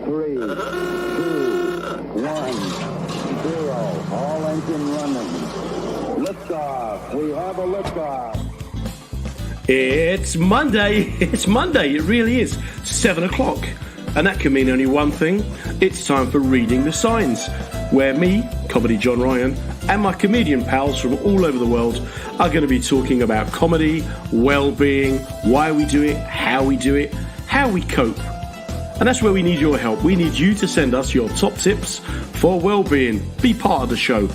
3, 2, 1, 0. All engine running. Liftoff. We have a liftoff. It's Monday. It's Monday. It really is. 7 o'clock. And that can mean only one thing. It's time for Reading the Signs, where me, Comedy John Ryan, and my comedian pals from all over the world are going to be talking about comedy, well-being, why we do it, how we cope. And that's where we need your help. We need you to send us your top tips for well-being. Be part of the show.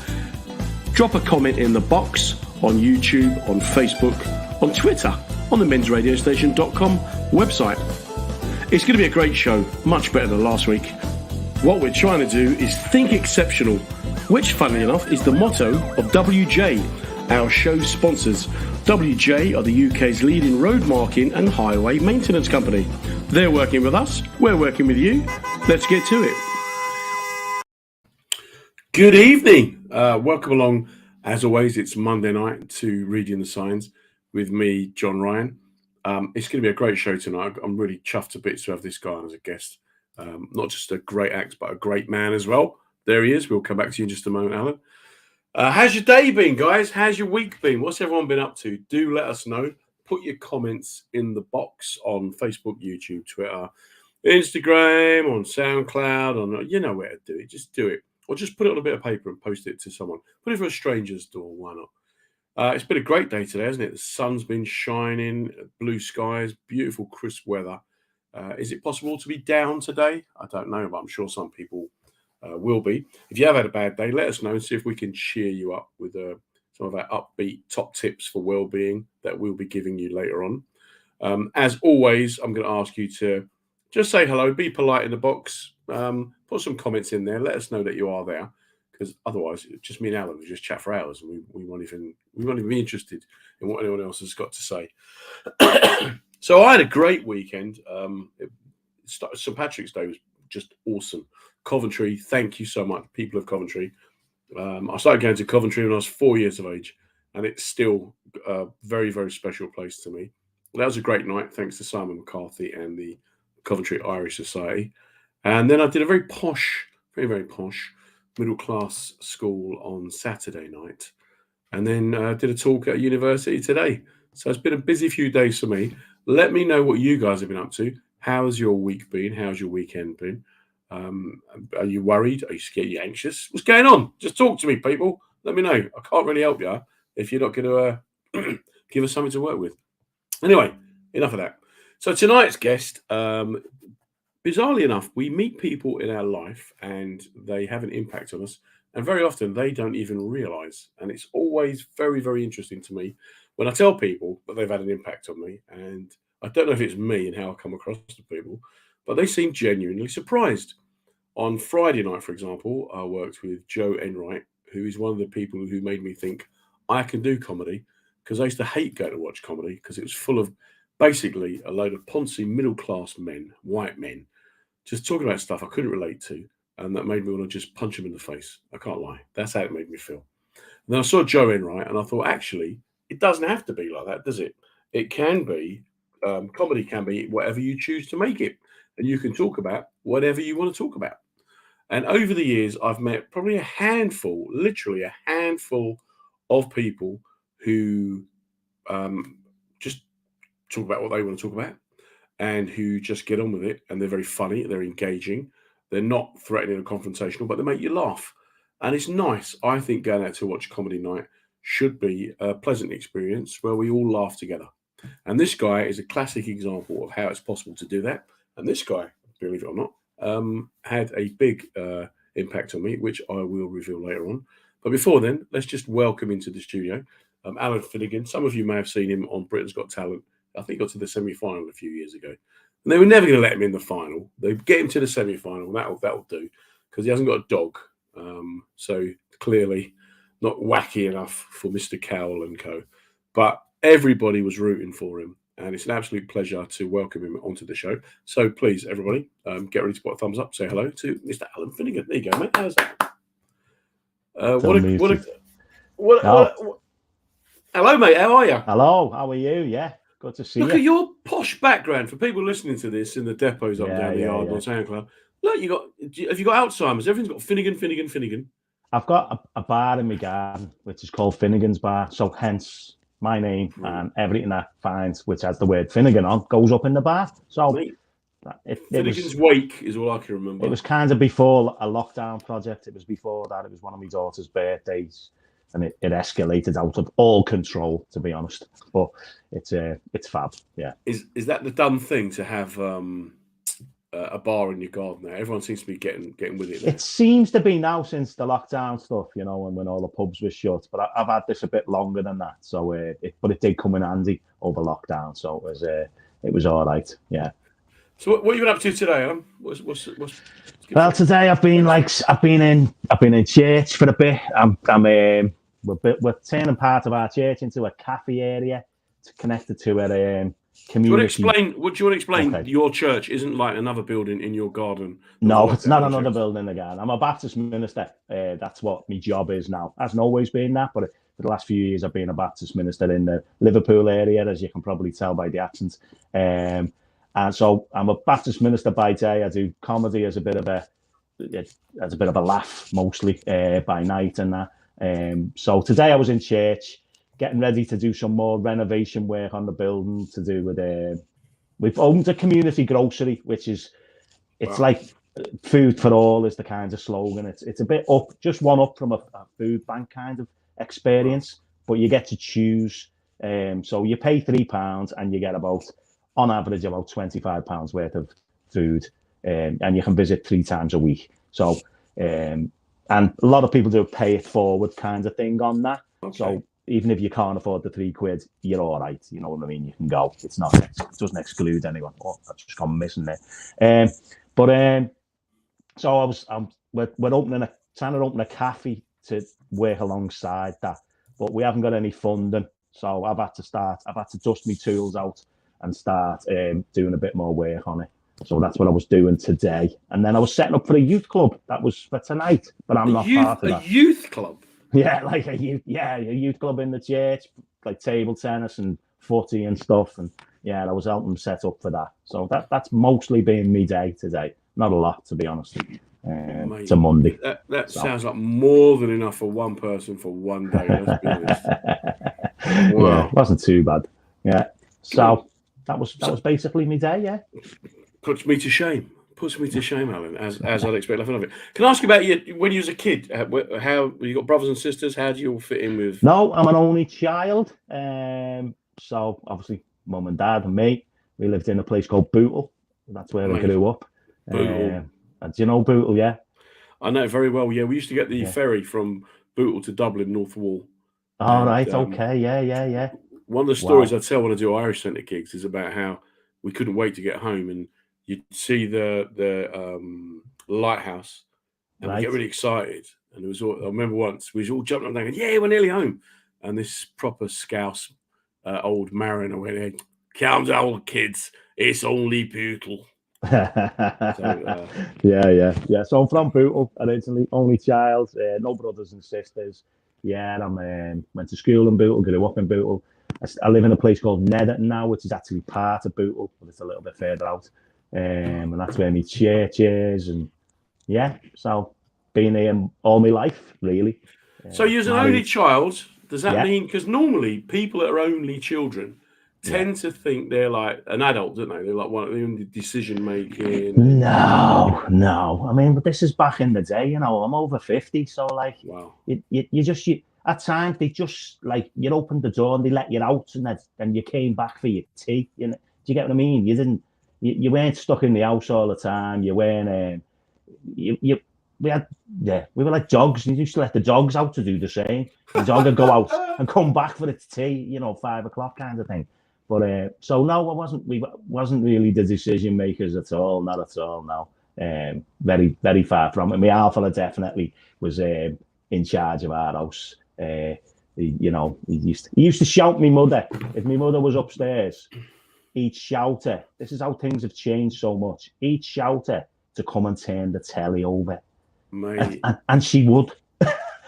Drop a comment in the box on YouTube, on Facebook, on Twitter, on the mensradiostation.com website. It's going to be a great show, much better than last week. What we're trying to do is think exceptional, which, funnily enough, is the motto of WJ, our show sponsors. WJ are the UK's leading road marking and highway maintenance company. They're working with us, we're working with you. Let's get to it. Good evening. Welcome along. As always, it's Monday night to Reading the Signs with me, John Ryan. It's going to be a great show tonight. I'm really chuffed to bits to have this guy on as a guest. Not just a great act, but a great man as well. There he is. We'll come back to you in just a moment, Alan. How's your day been, guys? How's your week been? What's everyone been up to? Do let us know. Put your comments in the box on Facebook, YouTube, Twitter, Instagram, on SoundCloud, on you know where to do it. Just do it. Or just put it on a bit of paper and post it to someone. Put it for a stranger's door. Why not? It's been a great day today, hasn't it? The sun's been shining, blue skies, beautiful crisp weather. Is it possible to be down today? I don't know, but I'm sure some people will be. If you have had a bad day, let us know and see if we can cheer you up with some of our upbeat top tips for well-being that we'll be giving you later on. As always, I'm going to ask you to just say hello, be polite in the box, put some comments in there, let us know that you are there. Because otherwise, just me and Alan will just chat for hours, and we won't even be interested in what anyone else has got to say. So I had a great weekend. St. Patrick's Day was just awesome. Coventry, thank you so much, people of Coventry. I started going to Coventry when I was 4 years of age, and it's still a very, very special place to me. That was a great night, thanks to Simon McCarthy and the Coventry Irish Society. And then I did a very posh, very, very posh middle-class school on Saturday night, and then did a talk at university today. So it's been a busy few days for me. Let me know what you guys have been up to. How's your week been? How's your weekend been? Are you worried? Are you scared? Are you anxious? What's going on? Just talk to me, people. Let me know. I can't really help you if you're not going to give us something to work with. Anyway, enough of that. So tonight's guest, bizarrely enough, we meet people in our life and they have an impact on us. And very often they don't even realize. And it's always very, very interesting to me when I tell people that they've had an impact on me. And I don't know if it's me and how I come across to people, but they seem genuinely surprised. On Friday night, for example, I worked with Joe Enright, who is one of the people who made me think I can do comedy, because I used to hate going to watch comedy because it was full of basically a load of poncy middle-class men, white men, just talking about stuff I couldn't relate to, and that made me want to just punch him in the face. I can't lie. That's how it made me feel. And then I saw Joe Enright, and I thought, actually, it doesn't have to be like that, does it? It can be, comedy can be whatever you choose to make it, and you can talk about whatever you want to talk about. And over the years, I've met probably a handful, literally a handful of people who just talk about what they want to talk about, and who just get on with it, and they're very funny, they're engaging, they're not threatening or confrontational, but they make you laugh. And it's nice. I think going out to watch comedy night should be a pleasant experience where we all laugh together. And this guy is a classic example of how it's possible to do that. And this guy, believe it or not, had a big impact on me, which I will reveal later on. But before then, let's just welcome into the studio Allen Finnegan. Some of you may have seen him on Britain's Got Talent. I think got to the semi-final a few years ago. And they were never going to let him in the final. They'd get him to the semi-final. That'll do, because he hasn't got a dog. So clearly not wacky enough for Mr. Cowell and co. But everybody was rooting for him. And it's an absolute pleasure to welcome him onto the show. So please, everybody, get ready to put a thumbs up. Say hello to Mr. Allen Finnegan. There you go, mate. How's that? Hello, mate. How are you? Hello. How are you? Yeah. Good to see you. Look at your posh background. For people listening to this in the depots up down the yard on SoundCloud, Look, have you got Alzheimer's? Everything's got Finnegan. I've got a bar in my garden, which is called Finnegan's Bar. So hence my name and everything I find, which has the word Finnegan on, goes up in the bar. So Finnegan's Wake is all I can remember. It was kind of before a lockdown project. It was before that. It was one of my daughter's birthdays, and it escalated out of all control, to be honest. But it's fab. Yeah. Is that the done thing to have a bar in your garden now? Everyone seems to be getting with it now. It seems to be now since the lockdown stuff, and when all the pubs were shut. But I've had this a bit longer than that. So, but it did come in handy over lockdown. So it was all right. Yeah. So what have you been up to today, Alan? What's Well, today I've been in church for a bit. We're turning part of our church into a cafe area to connect it to a community. Do you want to explain? Okay. Your church isn't like another building in your garden. No, it's not another building in the garden. I'm a Baptist minister. That's what my job is now. Hasn't always been that, but for the last few years I've been a Baptist minister in the Liverpool area, as you can probably tell by the accent. And so I'm a Baptist minister by day. I do comedy as a bit of a laugh mostly by night and that. So today I was in church getting ready to do some more renovation work on the building to do with we've owned a community grocery, which is like food for all is the kind of slogan. It's a bit up, just one up from a food bank kind of experience, but you get to choose. So you pay £3 and you get on average about £25 worth of food, and you can visit 3 times a week. So, and a lot of people do pay it forward kind of thing on that. Okay. So even if you can't afford the £3, you're all right. You know what I mean? You can go. It doesn't exclude anyone. Oh, I've just gone missing there. So we're trying to open a cafe to work alongside that, but we haven't got any funding. So I've had to dust my tools out and start doing a bit more work on it. So that's what I was doing today. And then I was setting up for a youth club. That was for tonight, but I'm not part of that. A youth club? Yeah, like a youth club in the church, like table tennis and footy and stuff. And yeah, I was helping them set up for that. So that's mostly been me day today. Not a lot, to be honest. It's a Monday. That sounds like more than enough for one person for one day. Let's be honest. Wow. Yeah, it wasn't too bad. Yeah. So that was basically my day. Yeah. Puts me to shame, Alan, as I'd expect nothing of it. Can I ask you about when you was a kid? How you got brothers and sisters? How do you all fit in with? No, I'm an only child. So obviously, mum and dad and me. We lived in a place called Bootle. That's where I grew up. Bootle. Do you know Bootle? Yeah. I know it very well. Yeah, we used to get the ferry from Bootle to Dublin, North Wall. All right. Okay. Yeah. One of the stories I tell when I do Irish Centre gigs is about how we couldn't wait to get home, and you'd see the lighthouse, and we get really excited. And it was I remember once we was all jumping up and going, "Yeah, we're nearly home!" And this proper scouse old mariner went, "Hey, calm down, kids. It's only Bootle." Yeah. So I'm from Bootle, originally, only child, no brothers and sisters. Yeah, I went to school in Bootle, grew up in Bootle. I live in a place called Netherton now, which is actually part of Bootle, but it's a little bit further out. And that's where my church is. And yeah, so been here all my life, really. So you're an only child. Does that mean, because normally people that are only children tend to think they're like an adult, don't they? They're like one of the decision making. No. I mean, but this is back in the day, I'm over 50, so like, wow. You at times they just like you opened the door and they let you out, and then you came back for your tea. Do you get what I mean? You weren't stuck in the house all the time. You weren't. We were like dogs. You used to let the dogs out to do the same. The dog would go out and come back for its tea, 5 o'clock kind of thing. But so no, we wasn't really the decision makers at all. Not at all. No, very very far from it. My alpha definitely was in charge of our house. He used to shout at my mother if my mother was upstairs. He'd shout her. This is how things have changed so much. He'd shout her to come and turn the telly over, and she would.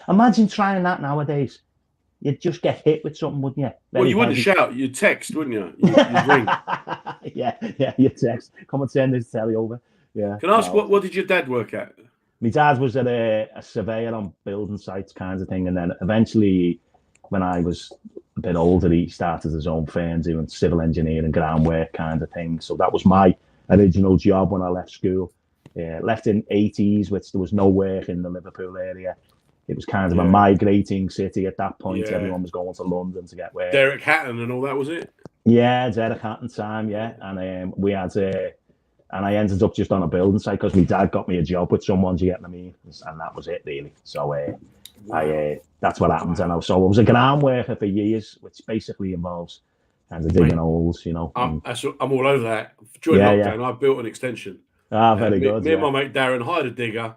Imagine trying that nowadays. You'd just get hit with something, wouldn't you? Well, you wouldn't shout. You'd text, wouldn't you? You'd ring. Yeah. You'd text. Come and turn this telly over. Yeah. Can I ask No. what did your dad work at? My dad was at a surveyor on building sites kinds of thing. And then eventually, when I was a bit older, he started his own firm doing civil engineering, groundwork kind of thing. So that was my original job when I left school. Left in 80s, which there was no work in the Liverpool area. It was kind of a migrating city at that point. Yeah. Everyone was going to London to get work. Derek Hatton and all that, was it? Yeah, Derek Hatton time, yeah. And we had and I ended up just on a building site because my dad got me a job with someone, do you get what I mean? And that was it, really. So that's what happened. Wow. And so I was a ground worker for years, which basically involves kind of digging holes, you know. I'm all over that. During lockdown, I built an extension. Very good. Me and my mate Darren hired a digger,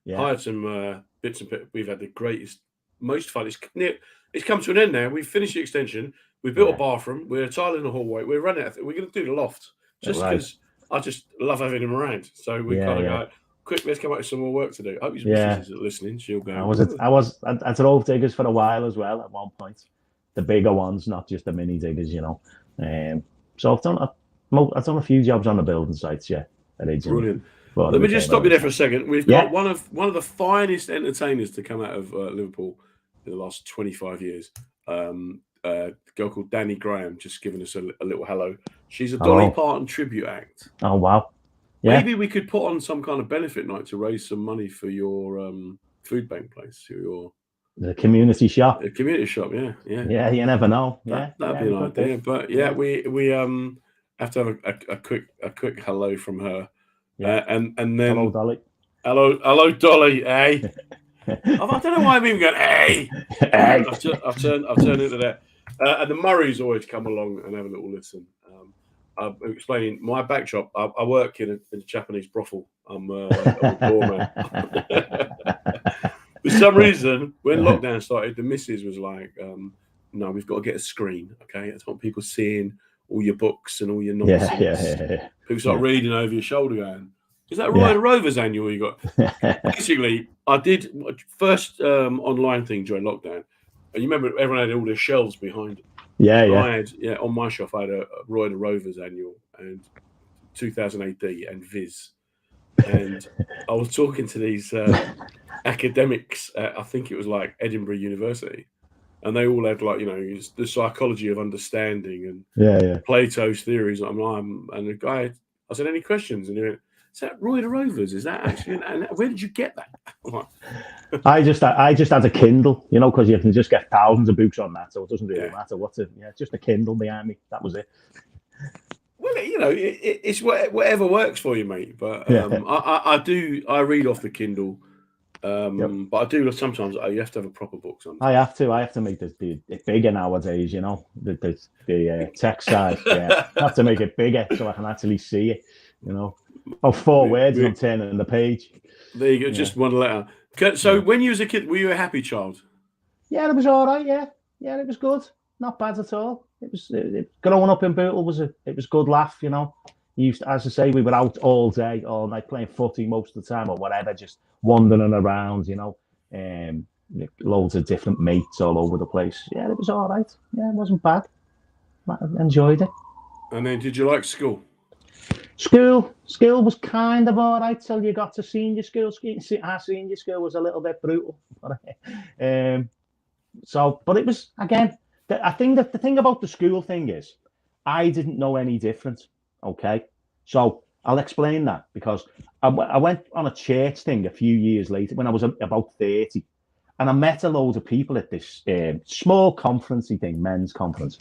hired some bits and bits. We've had the greatest, most fun. It's come to an end now. We've finished the extension. We built a bathroom. We're tiling the hallway. We're running it. We're going to do the loft just because I just love having him around. So we kind of go, quick, let's come up with some more work to do. I hope his missus is listening. She'll go. I drove diggers for a while as well at one point. The bigger ones, not just the mini diggers, you know. So I've done a few jobs on the building sites, originally. Brilliant. Let me just stop you there for a second. We've got one of the finest entertainers to come out of Liverpool in the last 25 years. A girl called Danny Graham, just giving us a little hello. She's a Dolly Parton tribute act. Oh wow! Yeah. Maybe we could put on some kind of benefit night to raise some money for your food bank place, the community shop. The community shop, yeah. Yeah, you never know. That'd be an idea. But we have to have a quick hello from her. Yeah. And then hello, Dolly. Hello, Dolly. Hey. I don't know why I'm even going. Hey. I've turned into that. And the Murrays always come along and have a little listen. I'm explaining my backdrop. I work in a Japanese brothel. I'm a doorman. For some reason, when lockdown started, the missus was like, "No, we've got to get a screen. Okay, I don't want people seeing all your books and all your nonsense. Yeah. People start reading over your shoulder, going, is that Roy the Rovers annual you got?" Basically, I did first online thing during lockdown. And you remember everyone had all their shelves behind it. Yeah. I had, on my shelf, I had a Roy the Rovers annual and 2000 AD and Viz. And I was talking to these academics at, I think it was like Edinburgh University. And they all had the psychology of understanding and Plato's theories. And the guy, I said, any questions? And he went, is that Roy the Rovers? Is that actually? And where did you get that? I just had a Kindle, because you can just get thousands of books on that, so it doesn't really matter it's just a Kindle behind me. That was it. Well, it's whatever works for you, mate. But I read off the Kindle, but I do sometimes. You have to have a proper book. Sometimes I have to make it bigger nowadays. The text size. I have to make it bigger so I can actually see it. About 4 words on turning the page. There you go, just one letter. So when you was a kid, were you a happy child? Yeah, it was all right. Yeah, it was good. Not bad at all. It was growing up in Bootle was good laugh. You used to, as I say, we were out all day, all night playing footy most of the time or whatever, just wandering around. Loads of different mates all over the place. Yeah, it was all right. Yeah, it wasn't bad. I enjoyed it. And then, did you like school? School was kind of all right till you got to senior school. Our senior school was a little bit brutal. But it was, again, I think that the thing about the school thing is I didn't know any different, okay? So I'll explain that because I went on a church thing a few years later when I was about 30 and I met a load of people at this small conference-y thing, men's conference,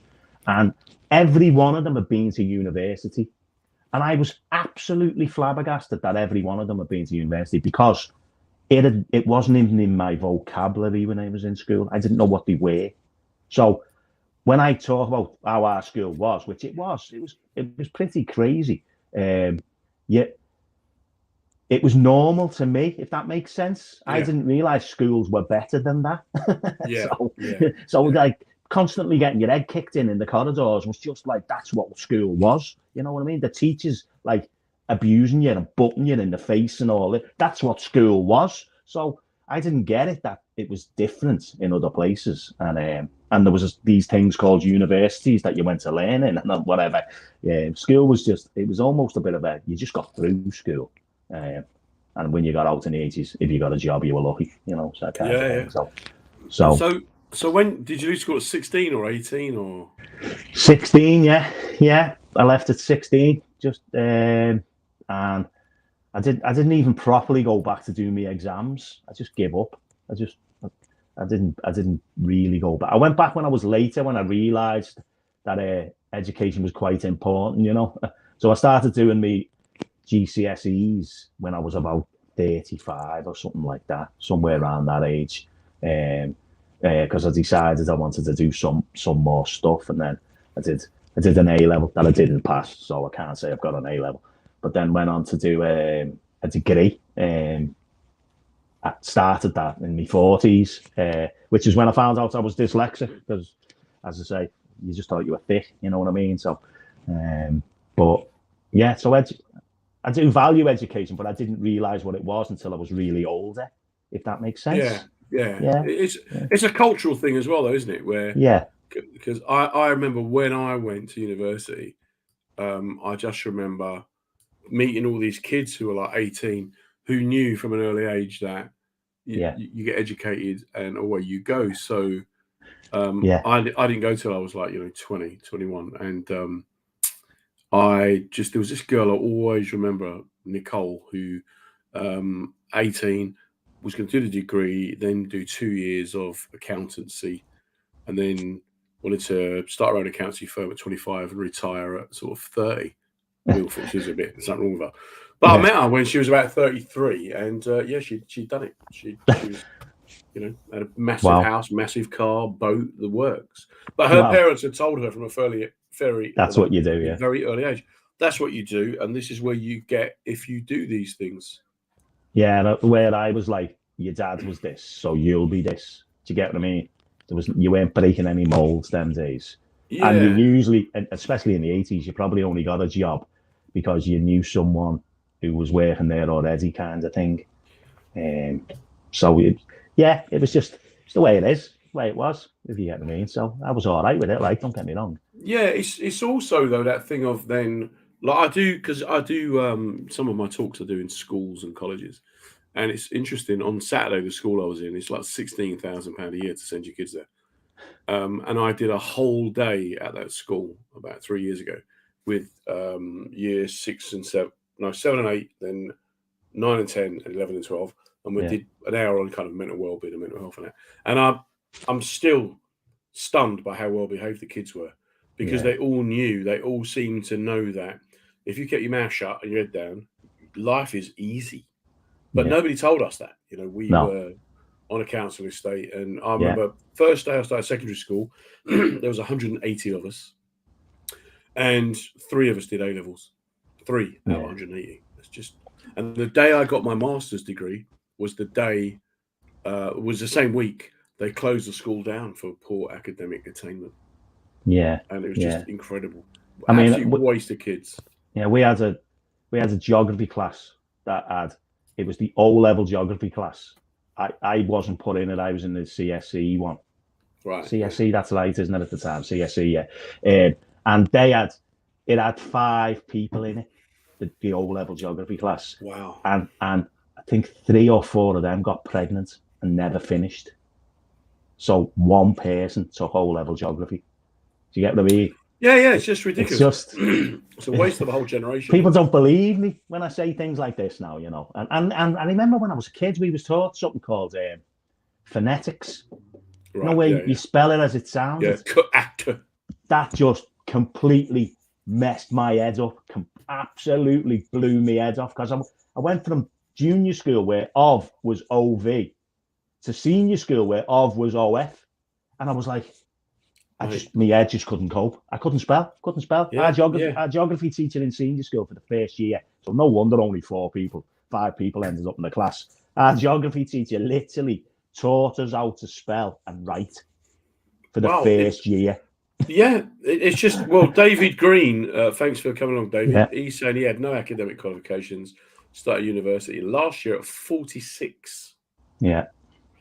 and every one of them had been to university. And I was absolutely flabbergasted that every one of them had been to university because it wasn't even in my vocabulary when I was in school. I didn't know what they were. So when I talk about how our school was, which it was pretty crazy. Yet it was normal to me, if that makes sense. Yeah. I didn't realize schools were better than that. So like constantly getting your head kicked in the corridors was just like, that's what school was. You know what I mean? The teachers like abusing you and butting you in the face and all it. That's what school was. So I didn't get it, that it was different in other places. And there was these things called universities that you went to learn in and whatever. Yeah, school was it was almost a bit of you just got through school. And when you got out in the 80s, if you got a job, you were lucky, so that kind of thing. So when did you leave school at 16 or 18 or 16? Yeah. I left at 16, and I didn't even properly go back to do my exams. I just gave up. I didn't really go back. I went back when I was later, when I realised that education was quite important, So I started doing my GCSEs when I was about 35 or something like that, somewhere around that age, because I decided I wanted to do some more stuff, and then I did an A level that I didn't pass, so I can't say I've got an A level. But then went on to do a degree. I started that in my 40s, which is when I found out I was dyslexic, because, as I say, you just thought you were thick, you know what I mean? So, but yeah, so I do value education, but I didn't realise what it was until I was really older, if that makes sense. Yeah. It's a cultural thing as well, though, isn't it? Where because I remember when I went to university, I just remember meeting all these kids who were like 18 who knew from an early age that you get educated and away you go. So I didn't go till I was like 20, 21, and there was this girl I always remember, Nicole, who 18 was going to do the degree, then do 2 years of accountancy, and then wanted to start her own accountancy firm at 25 and retire at sort of 30. We all thought she was there's something wrong with her. But I met her when she was about 33, and she'd done it. She was, had a massive house, massive car, boat, the works. But her parents had told her from a very that's what you do, very early age. That's what you do, and this is where you get if you do these things. Yeah, where I was like, your dad was this, so you'll be this. Do you get what I mean? You weren't breaking any molds them days. Yeah. And you usually, especially in the 80s, you probably only got a job because you knew someone who was working there already, kind of thing. So it was just the way it is, the way it was, if you get what I mean. So I was all right with it, like, don't get me wrong. Yeah, it's also though that thing of then, like I do some of my talks I do in schools and colleges, and it's interesting. On Saturday, the school I was in, it's like £16,000 a year to send your kids there. And I did a whole day at that school about 3 years ago with year 6 and 7 and 8, then 9 and 10 and 11 and 12. And we did an hour on kind of mental well-being and mental health and that. And I'm still stunned by how well behaved the kids were, because they all seemed to know that if you kept your mouth shut and your head down, life is easy. But nobody told us that. We were on a council estate, and I remember first day I started secondary school, there was 180 of us, and 3 of us did A levels. 3 out of 180. It's just, and the day I got my master's degree was the same week they closed the school down for poor academic attainment. Yeah, and it was just incredible. I mean, absolute waste of kids. Yeah, we had a geography class it was the O-level geography class. I wasn't put in it. I was in the CSE one. Right. CSE, that's right, isn't it, at the time? CSE, yeah. And it had 5 people in it, the O-level geography class. Wow. And I think 3 or 4 of them got pregnant and never finished. So one person took O-level geography. Do you get what I mean? Yeah, it's just ridiculous. It's a waste of a whole generation. People don't believe me when I say things like this now, And I remember when I was a kid, we was taught something called phonetics. Right, you spell it as it sounds. Yeah, that just completely messed my head up. Absolutely blew my head off, because I went from junior school where OV was OV to senior school where OV was OF, and I was like, my head just couldn't cope. I couldn't spell. Yeah, our geography teacher in senior school for the first year, so no wonder only 5 people ended up in the class. Our geography teacher literally taught us how to spell and write for the first year. Yeah, it's just, David Green, thanks for coming along, David. Yeah. He's saying he had no academic qualifications, started university last year at 46. Yeah.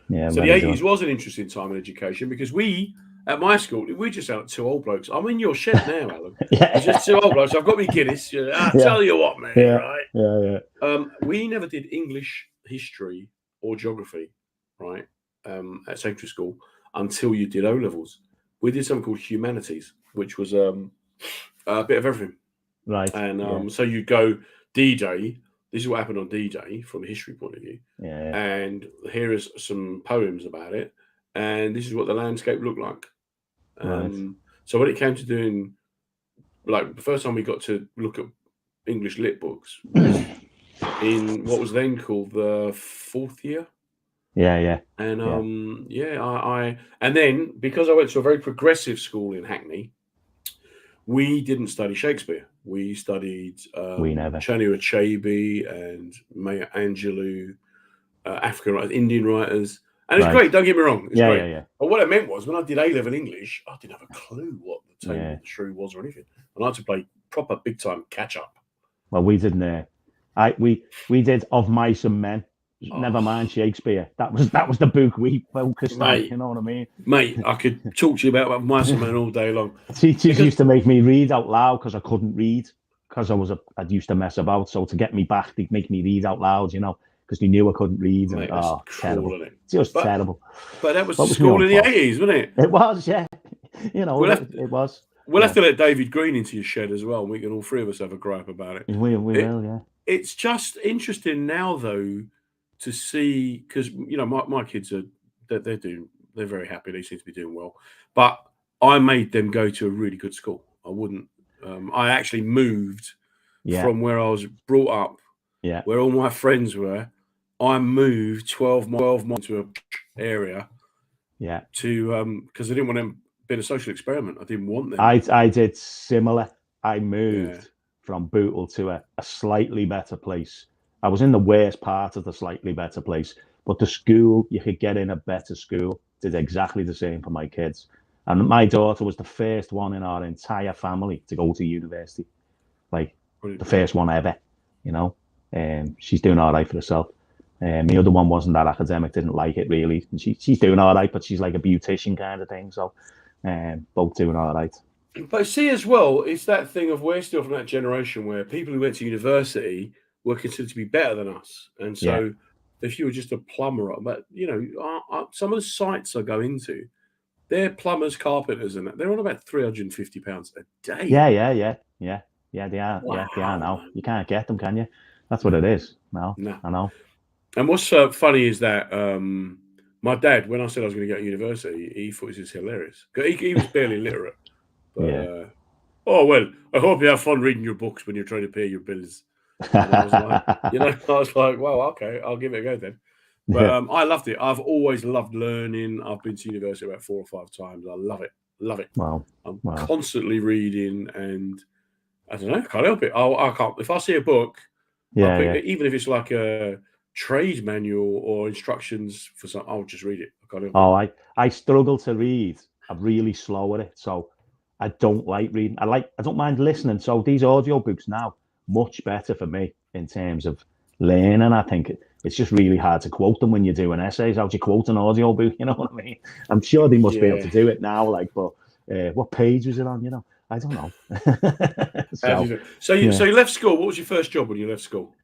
So the 80s was an interesting time in education, because we, At my school, we just had 2 old blokes. I'm in your shed now, Alan. Yeah. It's just 2 old blokes. I've got me Guinness. I tell you what, mate, right? Yeah. We never did English, history, or geography, right, at secondary school until you did O-levels. We did something called humanities, which was a bit of everything. Right. And so you go D-Day. This is what happened on D-Day from a history point of view. Yeah. And here is some poems about it. And this is what the landscape looked like. Right. So when it came to doing, like, the first time we got to look at English lit books was in what was then called the 4th year. Yeah. And I and then because I went to a very progressive school in Hackney, we didn't study Shakespeare. We studied Chinua Achebe and Maya Angelou, African writers, Indian writers. And it's great, don't get me wrong. It's great. Yeah. But what it meant was when I did A-level English, I didn't have a clue what the Table of the Shrew was or anything. And I had to play proper big-time catch-up. Well, we didn't. We did Of Mice and Men. Never mind Shakespeare. That was the book we focused on. You know what I mean? Mate, I could talk to you about Mice and Men all day long. Teachers used to make me read out loud because I couldn't read because I used to mess about. So to get me back, they'd make me read out loud, because they knew I couldn't read. Mate, and, terrible. Just terrible. But that was school in the 80s, wasn't it? It was, yeah. It was. We'll have to let David Green into your shed as well. We can all 3 of us have a gripe about it. We will, yeah. It's just interesting now, though, to see, because my kids they're very happy. They seem to be doing well. But I made them go to a really good school. I wouldn't. I actually moved from where I was brought up, where all my friends were. I moved 12 miles to an area, to because I didn't want them being a social experiment. I didn't want them. I did similar. I moved from Bootle to a slightly better place. I was in the worst part of the slightly better place, but the school, you could get in a better school, did exactly the same for my kids. And my daughter was the first one in our entire family to go to university, like the first one ever, and she's doing all right for herself. The other one wasn't that academic, didn't like it really. And she's doing all right, but she's like a beautician kind of thing. So both doing all right. But see as well, it's that thing of we're still from that generation where people who went to university were considered to be better than us. And so if you were just a plumber, but some of the sites I go into, they're plumbers, carpenters, and they're on about £350 a day. Yeah, they are. Wow. Yeah, they are now. You can't get them, can you? That's what it is. No. I know. And what's funny is that my dad, when I said I was going to go to university, he thought this was hilarious. He was barely literate. But, I hope you have fun reading your books when you're trying to pay your bills. And I was like, well, okay, I'll give it a go then. But I loved it. I've always loved learning. I've been to university about 4 or 5 times. I love it. Wow. I'm constantly reading, and I don't know, I can't help it. I can't. If I see a book, even if it's like a trade manual or instructions for something, I'll just read it. I can't help it. I struggle to read. I'm really slow at it, so I don't like reading. I don't mind listening. So these audio books now, much better for me in terms of learning. I think it's just really hard to quote them when you're doing essays. How do you quote an audio book? You know what I mean? I'm sure they must be able to do it now. But what page was it on? I don't know. So you left school. What was your first job when you left school?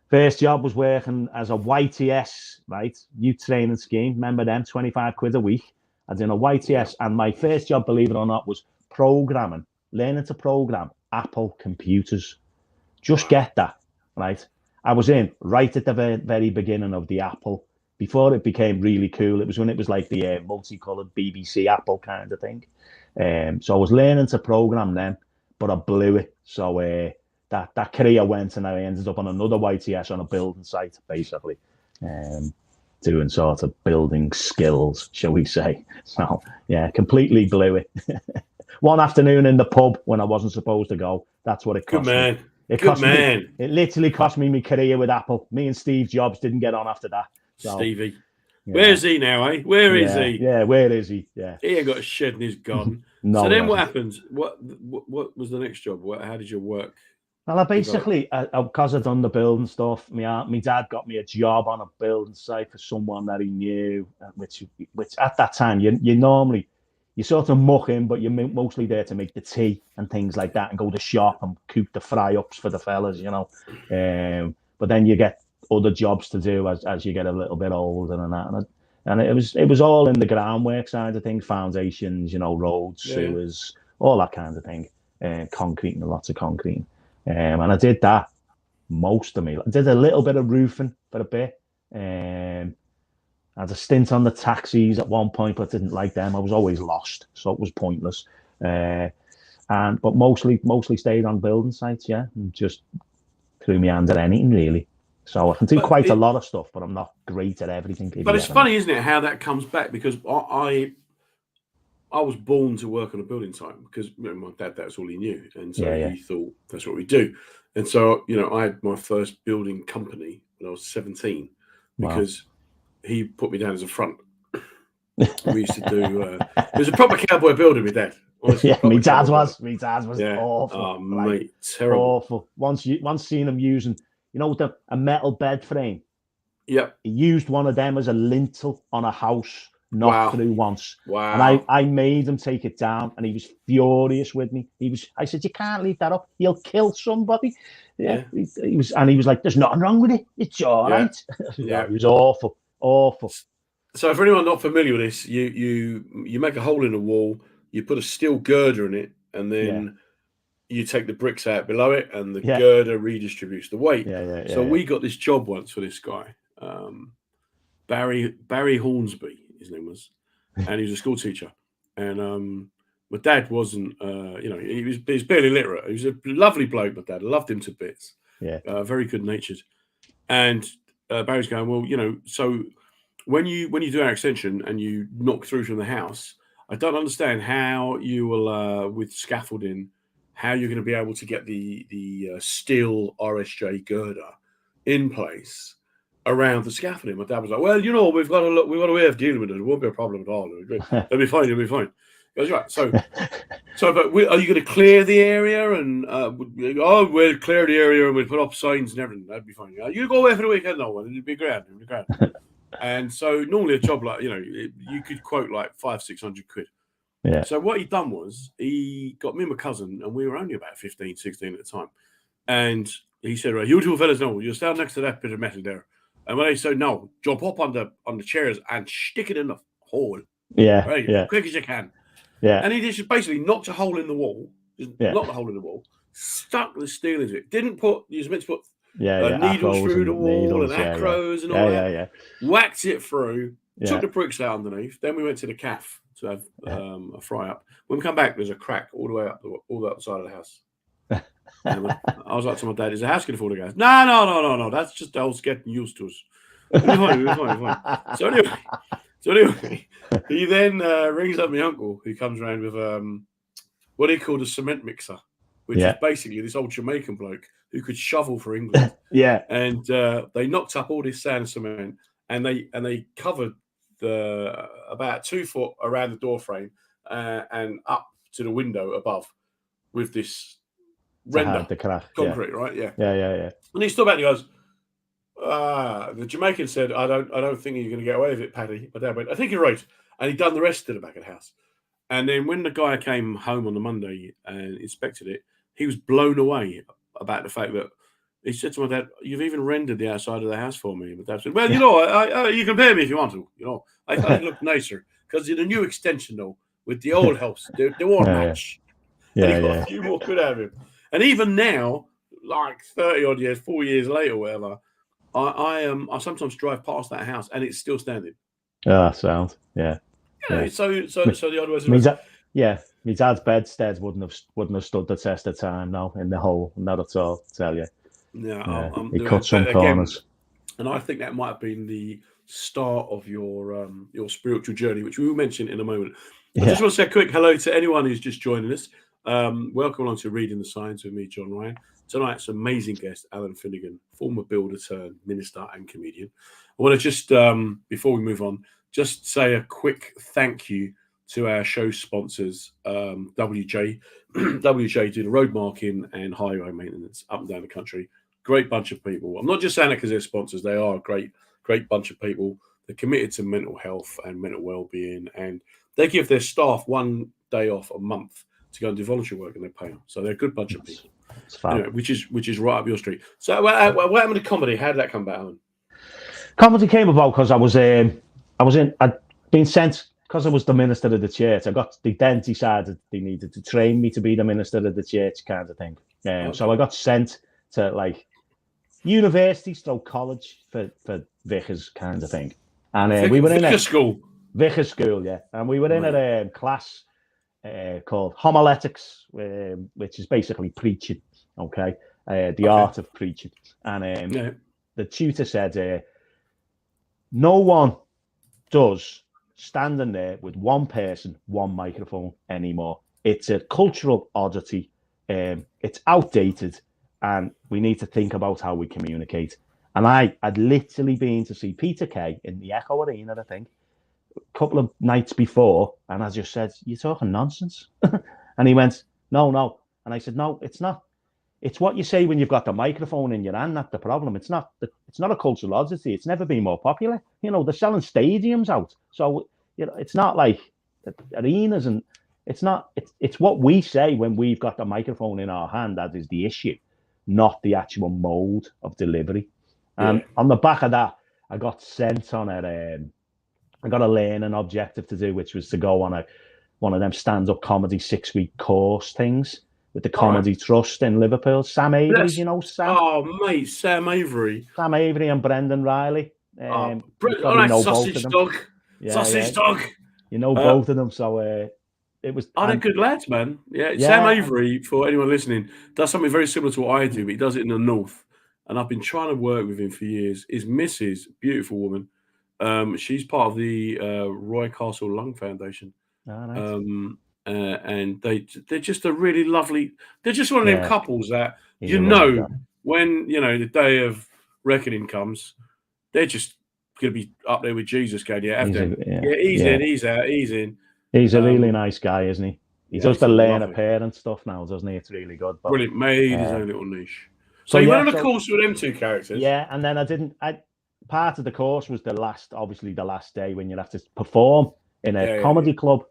First job was working as a YTS, right? Youth training scheme. Remember them? 25 quid a week. I did a YTS, and my first job, believe it or not, was programming, learning to program Apple computers. Just get that, right? I was in right at the very beginning of the Apple, before it became really cool. It was when it was like the multicolored BBC Apple kind of thing. So I was learning to program then, but I blew it. So that career went, and I ended up on another YTS on a building site, basically, doing sort of building skills, shall we say. So yeah, completely blew it. One afternoon in the pub when I wasn't supposed to go. That's what it cost me. It literally cost me my career with Apple. Me and Steve Jobs didn't get on after that. So, Stevie. Yeah. Where's he now, eh? Where is he? Yeah, where is he? Yeah. He ain't got a shed and he's gone. No, so then what happens? What was the next job? How did you work? Well, because I'd done the building stuff, my dad got me a job on a building site for someone that he knew, which at that time, you normally, you sort of muck in, but you're mostly there to make the tea and things like that, and go to shop and cook the fry-ups for the fellas, you know. But then you get other jobs to do as you get a little bit older and that. And it was all in the groundwork side of things, foundations, you know, roads, sewers, all that kind of thing, concrete and lots of concrete. And I did that most of me. I did a little bit of roofing for a bit. I had a stint on the taxis at one point, but didn't like them. I was always lost, so it was pointless. But mostly stayed on building sites, and just threw my hand at anything really. So I can do quite a lot of stuff, but I'm not great at everything. But it's funny, isn't it, how that comes back? Because I was born to work on a building site because my dad, that's all he knew, and so he thought that's what we do. And so I had my first building company when I was 17 because he put me down as a front. We used to do. It was a proper cowboy builder, my dad. Honestly, my dad was awful. Oh, mate, terrible. Awful. Once seen him using, a metal bed frame. Yep. He used one of them as a lintel on a house, knocked through once. Wow. And I made him take it down, and he was furious with me. I said, you can't leave that up. He'll kill somebody. Yeah. He was like, there's nothing wrong with it. It's all right. Yeah. It was awful. Awful. So for anyone not familiar with this, you make a hole in the wall, you put a steel girder in it, and then you take the bricks out below it, and the girder redistributes the weight. So we got this job once for this guy, Barry Hornsby, his name was, and he was a school teacher. And my dad wasn't, he was barely literate. He was a lovely bloke, my dad. I loved him to bits. Yeah. Very good natured. And Barry's going, well, so when you do our extension and you knock through from the house, I don't understand how you will, with scaffolding, how you're going to be able to get the steel RSJ girder in place around the scaffolding. My dad was like, well, we've got a way of dealing with it. It won't be a problem at all. It'll be fine. It'll be fine. He goes, right. So, but are you going to clear the area? And we'll clear the area and we'll put up signs and everything. That'd be fine. You go away for the weekend, no one. It'd be grand. And so normally a job like, you could quote like 500-600 quid. Yeah. So what he'd done was he got me and my cousin, and we were only about 15, 16 at the time. And he said, right, you two fellas, you'll stand next to that bit of metal there. And when I said, no, jump up on the chairs and stick it in the hole. Yeah. Right, as quick as you can. Yeah. And he just basically knocked a hole in the wall. Knocked the hole in the wall, stuck the steel into it. Didn't put, you was meant to put needles through the wall and acros and all that. Yeah. Whacked it through, took the bricks out underneath. Then we went to the calf to have a fry up. When we come back, there's a crack all the way up the side of the house. And I was like to my dad, is the house going to fall again? No. That's just the house getting used to us. We're fine. So anyway, he then rings up my uncle, who comes around with what he called a cement mixer, which is basically this old Jamaican bloke who could shovel for England. And they knocked up all this sand and cement, and they covered about 2 foot around the door frame and up to the window above with this render concrete, right? Yeah. And he stood back and he goes, the Jamaican said, I don't think you're going to get away with it, Paddy. My dad went, I think you're right. And he'd done the rest to the back of the house. And then when the guy came home on the Monday and inspected it, he was blown away about the fact that he said to my dad, you've even rendered the outside of the house for me. And my dad said, well, I you can pay me if you want to. I thought it looked nicer because in a new extension, though, with the old house, they won't match. And he got a few more quid out of him. And even now, like 30 odd years, 4 years later, or whatever, I sometimes drive past that house and it's still standing. Sound. Yeah. So the other way. My dad's bedsteads wouldn't have stood the test of time now in the hole. Not at all, I tell you. He cut some corners. And I think that might have been the start of your spiritual journey, which we will mention in a moment. I just want to say a quick hello to anyone who's just joining us. Welcome along to Reading the Signs with me, John Ryan. Tonight's amazing guest, Allen Finnegan, former builder turned minister and comedian. I want to just, before we move on, just say a quick thank you to our show sponsors, WJ. WJ do the road marking and highway maintenance up and down the country. Great bunch of people. I'm not just saying it because they're sponsors. They are a great bunch of people. They're committed to mental health and mental well-being, and they give their staff 1 day off a month to go and do voluntary work, and they pay them. So they're a good bunch of people. Anyway, which is right up your street. So what happened to comedy? How did that come about, Alan? Comedy came about because I'd been sent, because I was the minister of the church. They then decided they needed to train me to be the minister of the church, kind of thing. So I got sent to like university, college for vicars, kind of thing. And we were in vicar school. Vicar school, yeah. And we were in a class called homiletics, which is basically preaching. Okay, the art of preaching. And the tutor said, no one does standing there with one person, one microphone anymore. It's a cultural oddity. It's outdated, and we need to think about how we communicate. And I had literally been to see Peter Kay in the Echo Arena, I think, a couple of nights before, and I just said, "You're talking nonsense." And he went, "No." And I said, "No, it's not. It's what you say when you've got the microphone in your hand. That's the problem. It's not a cultural oddity. It's never been more popular. They're selling stadiums out. So, it's not like arenas, and it's what we say when we've got the microphone in our hand that is the issue, not the actual mode of delivery." And on the back of that, I got sent on I got a learning objective to do, which was to go on one of them stand-up comedy 6-week course things with the Comedy Trust in Liverpool. Sam Avery, Sam? Oh, mate, Sam Avery. Sam Avery and Brendan Riley. Sausage dog. Yeah, sausage dog. You know both of them, so it was... they're good lads, man. Yeah, Sam Avery, for anyone listening, does something very similar to what I do, but he does it in the north. And I've been trying to work with him for years. His missus, beautiful woman, she's part of the Roy Castle Lung Foundation. Oh, nice. And they're just a really lovely. They're just one of them couples that when the day of reckoning comes, they're just going to be up there with Jesus, going, he's in, he's out, he's in. He's a really nice guy, isn't he? He does the learn a parent stuff now, doesn't he? It's really good. But, brilliant, made his own little niche. So you went on a course with them two characters. Yeah, and then part of the course was the last day when you have to perform in a comedy club.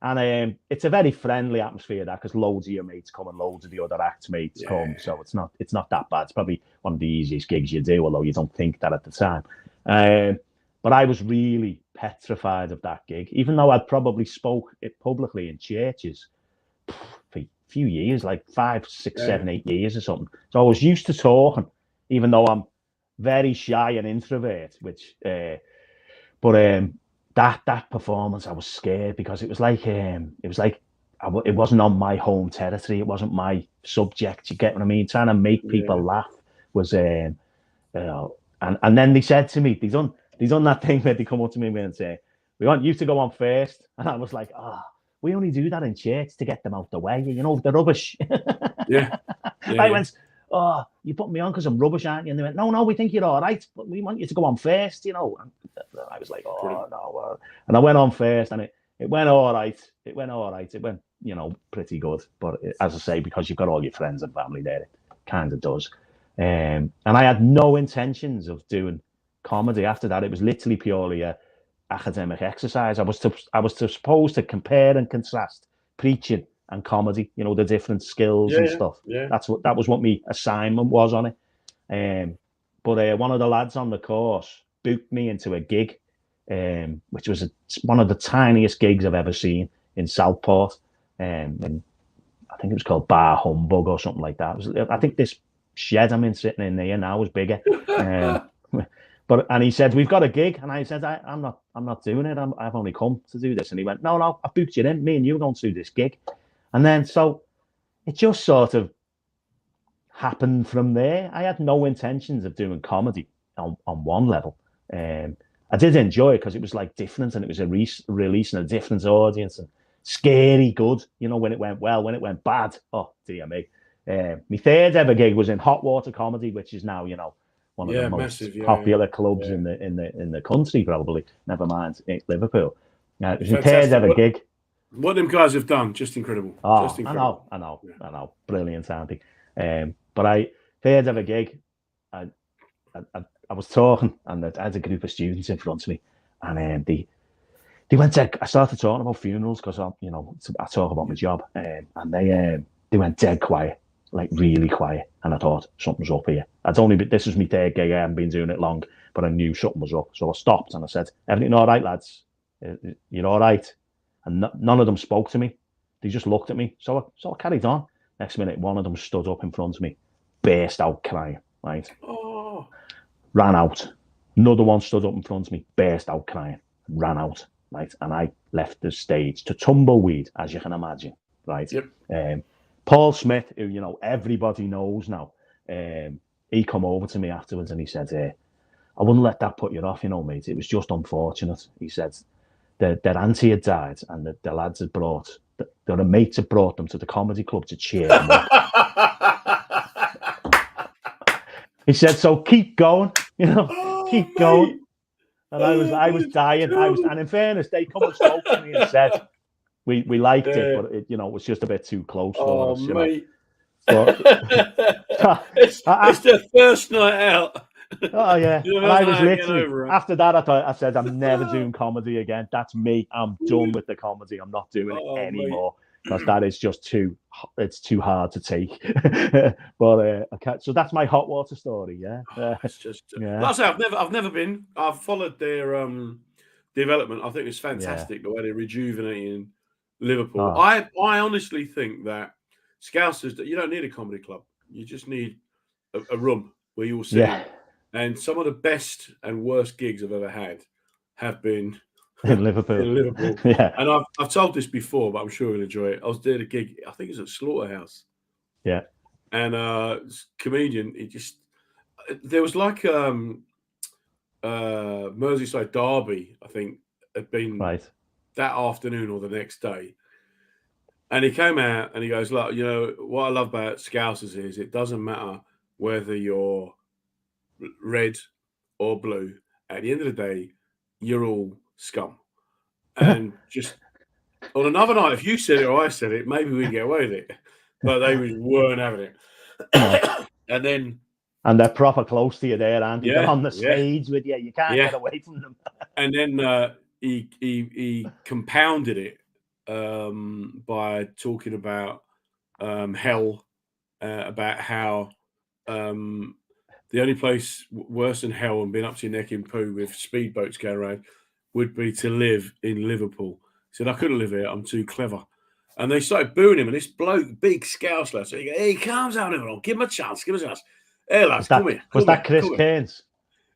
And it's a very friendly atmosphere, that, because loads of your mates come and loads of the other acts mates come. So it's not that bad. It's probably one of the easiest gigs you do, although you don't think that at the time. But I was really petrified of that gig, even though I'd probably spoke it publicly in churches for a few years, like 5, 6, 7, 8 years or something. So I was used to talking, even though I'm very shy and introvert, that performance, I was scared, because it was like it wasn't on my home territory. It wasn't my subject. You get what I mean? Trying to make people laugh was, and then they said to me, they done that thing where they come up to me and say, "We want you to go on first." And I was like, we only do that in church to get them out the way. The rubbish. I went, "Oh, you put me on because I'm rubbish, aren't you?" And they went, No, we think you're all right, but we want you to go on first, And I was like, no. And I went on first, and it went all right. It went, pretty good. But as I say, because you've got all your friends and family there, it kind of does. And I had no intentions of doing comedy after that. It was literally purely a academic exercise. I was supposed to compare and contrast preaching and comedy, the different skills and stuff. Yeah. That was what my assignment was on it. But one of the lads on the course booked me into a gig, which was one of the tiniest gigs I've ever seen in Southport. And I think it was called Bar Humbug or something like that. I think this shed I'm in sitting in there now was bigger. And he said, "We've got a gig," and I said, "I'm not doing it. I've only come to do this." And he went, "No, I booked you in. Me and you are going to do this gig." And then so it just sort of happened from there. I had no intentions of doing comedy on one level. I did enjoy it because it was like different, and it was a release and a different audience, and scary good. When it went well. When it went bad, oh dear me. My third ever gig was in Hot Water Comedy, which is now one of the most popular clubs in the country, probably. Never mind Liverpool. It was my third ever gig. What them guys have done, just incredible. Oh, just incredible. I know. Brilliant, Andy. But I third ever gig. I was talking, and I had a group of students in front of me, and I started talking about funerals because I talk about my job, and they went dead quiet, like really quiet, and I thought something's up here. This is my third gig. I haven't been doing it long, but I knew something was up, so I stopped and I said, "Everything all right, lads? You're all right?" And none of them spoke to me. They just looked at me. So I carried on. Next minute, one of them stood up in front of me, burst out crying. Right, ran out. Another one stood up in front of me, burst out crying, ran out. Right, and I left the stage to tumbleweed, as you can imagine. Right. Yep. Paul Smith, who everybody knows now, he come over to me afterwards and he said, "I wouldn't let that put you off, mate. It was just unfortunate." He said their auntie had died, and the lads had their mates had brought them to the comedy club to cheer them up. He said, "So keep going, keep going." Mate. And I was dying. And in fairness, they come and spoke to me and said, we liked it, but it was just a bit too close for us, mate. But, it's their first night out. Oh yeah. And I was literally after that. I said, "I'm never doing comedy again. That's me. I'm done with the comedy. I'm not doing it anymore because that is just it's too hard to take." But so that's my hot water story. Yeah. It's just like I say, I've never been. I've followed their development. I think it's fantastic the way they're rejuvenating Liverpool. I honestly think that Scousers, you don't need a comedy club. You just need a room where you all sit in. And some of the best and worst gigs I've ever had have been in Liverpool. And I've told this before, but I'm sure you'll enjoy it. I was doing a gig, I think it was at Slaughterhouse. Yeah. And comedian, there was like Merseyside Derby, I think, had been that afternoon or the next day. And he came out and he goes, "Look, what I love about Scousers is it doesn't matter whether you're red or blue. At the end of the day, you're all scum." And just on another night, if you said it or I said it, maybe we'd get away with it. But they weren't having it. And they're proper close to you there, Andy. They're on the stage with you. You can't get away from them. And then he compounded it by talking about hell, about how the only place worse than hell and being up to your neck in poo with speedboats going around would be to live in Liverpool. He said, "I couldn't live here. I'm too clever." And they started booing him. And this bloke, big Scouse lad, so he goes, "Hey, calm down, everyone. Give him a chance. Give him a chance. Hey, lads, come here. Was that Chris Cairns?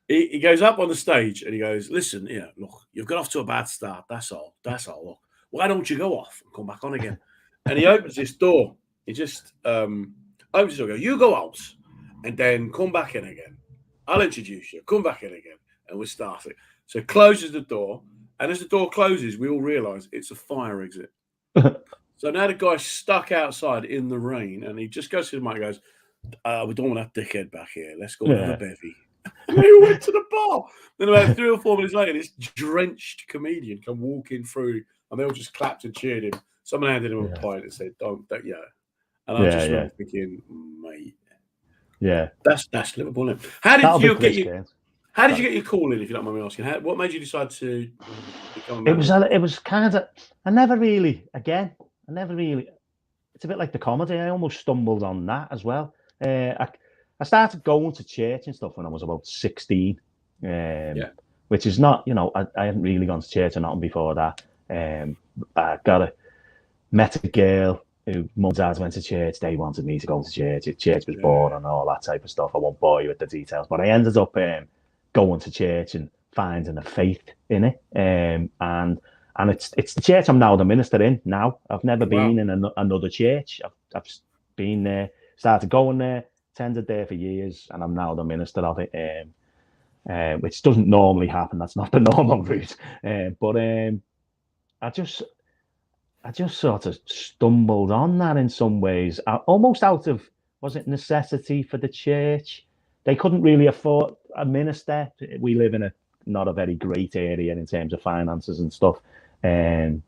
He goes up on the stage and he goes, "Listen, look, you've got off to a bad start. That's all. Look, why don't you go off and come back on again?" And he opens this door. He just opens the door. "You go out. And then come back in again. I'll introduce you. Come back in again." And we'll start it. So closes the door. And as the door closes, we all realise it's a fire exit. So now the guy's stuck outside in the rain. And he just goes to the mic and goes, "We don't want that dickhead back here. Let's go have a bevy." And we all went to the bar. Then about 3 or 4 minutes later, this drenched comedian come walking through. And they all just clapped and cheered him. Someone handed him a pint and said, don't. And I just remember thinking, mate. Yeah, that's Liverpool. How did you get your call in? If you don't mind me asking, what made you decide to become a manager? It was kind of. I never really. It's a bit like the comedy. I almost stumbled on that as well. I started going to church and stuff when I was about 16. Which is not, I hadn't really gone to church or nothing before that. I met a girl who mum and dad went to church. They wanted me to go to church. Church was born and all that type of stuff. I won't bore you with the details, but I ended up going to church and finding a faith in it. And it's the church I'm now the minister in now. I've never been in another church. I've been there, started going there, attended there for years, and I'm now the minister of it. Which doesn't normally happen. That's not the normal route. But I just sort of stumbled on that in some ways, almost out of, was it necessity for the church? They couldn't really afford a minister. We live in not a very great area in terms of finances and stuff. And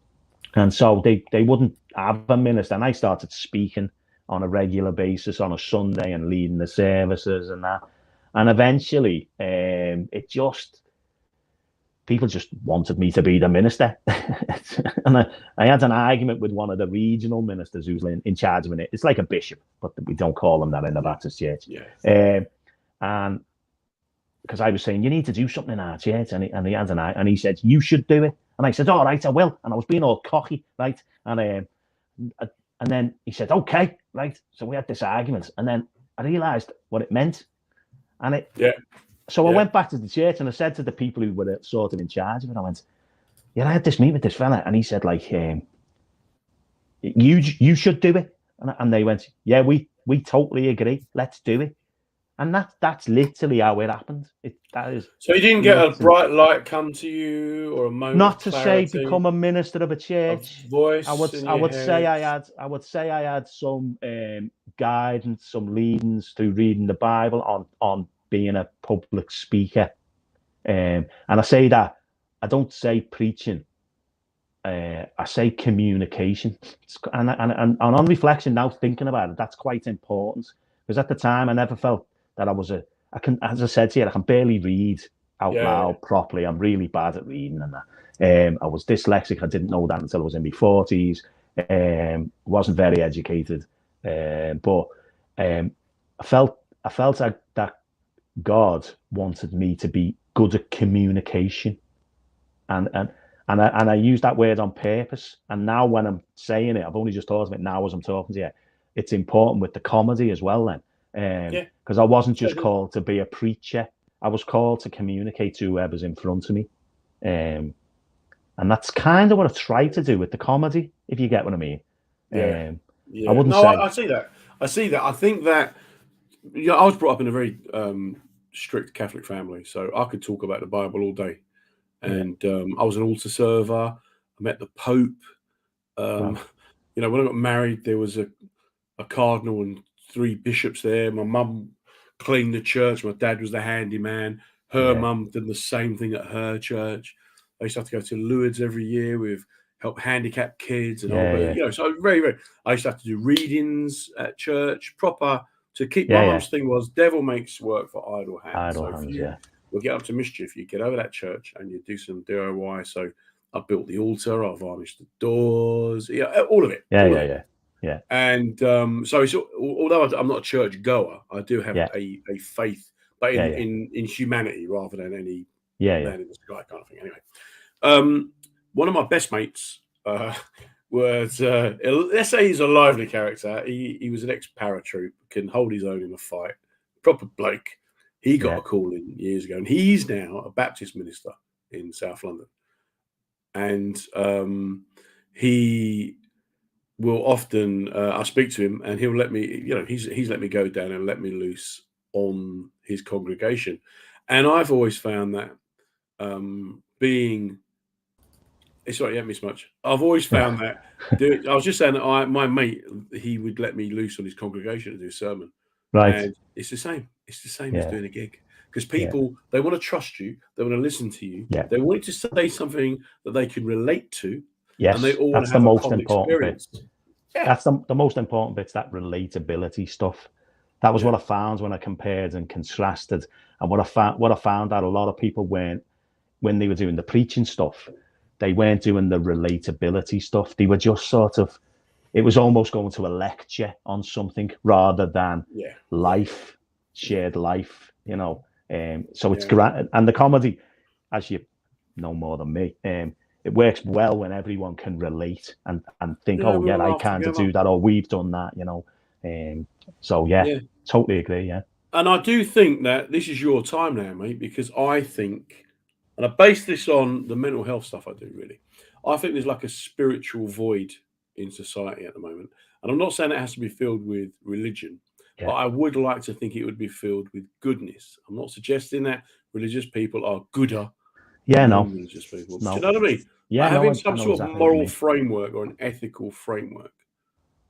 so they wouldn't have a minister. And I started speaking on a regular basis on a Sunday and leading the services and that. And eventually, people just wanted me to be the minister. And I had an argument with one of the regional ministers who's in charge of it. It's like a bishop, but we don't call him that in the Baptist church. Yeah. And because I was saying, you need to do something in our church. And he had he said, you should do it. And I said, all right, I will. And I was being all cocky, right? And then he said, okay, right. So we had this argument. And then I realized what it meant. And So I went back to the church and I said to the people who were sort of in charge of it, I went, yeah, I had this meeting with this fella. And he said, like, you should do it. And they went, yeah, we totally agree. Let's do it. And that's literally how it happened. So you didn't get a bright light come to you, or a moment? Not to say become a minister of a church. I would say I had some guidance, some leadings through reading the Bible on being a public speaker. And I say that, I don't say preaching. I say communication. And on reflection now, thinking about it, that's quite important. Because at the time, I never felt that I was as I said to you, I can barely read out loud properly. I'm really bad at reading and that. I was dyslexic. I didn't know that until I was in my 40s. Wasn't very educated. But I felt that God wanted me to be good at communication. And I use that word on purpose. And now when I'm saying it, I've only just thought of it now as I'm talking to you. It's important with the comedy as well then. Because I wasn't just called to be a preacher. I was called to communicate to whoever's in front of me. And that's kind of what I try to do with the comedy, if you get what I mean. I wouldn't say... I see that. I think that I was brought up in a very strict Catholic family, so I could talk about the Bible all day. And I was an altar server. I met the Pope. Wow. When I got married, there was a cardinal and 3 bishops there. My mum cleaned the church. My dad was the handyman. Her mum did the same thing at her church. I used to have to go to Lourdes every year with help handicapped kids and all. So very. I used to have to do readings at church proper to keep. My mum's thing was devil makes work for idle hands. We'll get up to mischief. You get over that church and you do some DIY. So I built the altar. I varnished the doors. All of it. Yeah. And so it's, although I'm not a church goer, I do have a faith, but in humanity rather than any man in the sky kind of thing. Anyway, one of my best mates was, let's say he's a lively character. He was an ex-paratroop, can hold his own in a fight, proper bloke. He got a call in years ago, and he's now a Baptist minister in South London. And he will often, I speak to him, and he'll let me, he's let me go down and let me loose on his congregation. And I've always found that sorry, you haven't missed much. I've always found that, I was just saying that my mate, he would let me loose on his congregation to do a sermon. Right. And it's the same. It's the same as doing a gig. Because people, they want to trust you. They want to listen to you. They want you to say something that they can relate to. Yes, and they all that's want to the have most important bit. That's the most important bit, that relatability stuff. That was what I found when I compared and contrasted. And what I found that a lot of people weren't, when they were doing the preaching stuff, they weren't doing the relatability stuff. They were just sort of, it was almost going to a lecture on something rather than life, shared life, So it's great. And the comedy, as you know more than me, it works well when everyone can relate and think, I kind of do that, or we've done that, totally agree. And I do think that this is your time now, mate, because I think, and I base this on the mental health stuff I do, really. I think there's like a spiritual void in society at the moment. And I'm not saying it has to be filled with religion, but I would like to think it would be filled with goodness. I'm not suggesting that religious people are gooder than non-religious people. No. Do you know what I mean? Yeah, having some sort of moral framework or an ethical framework.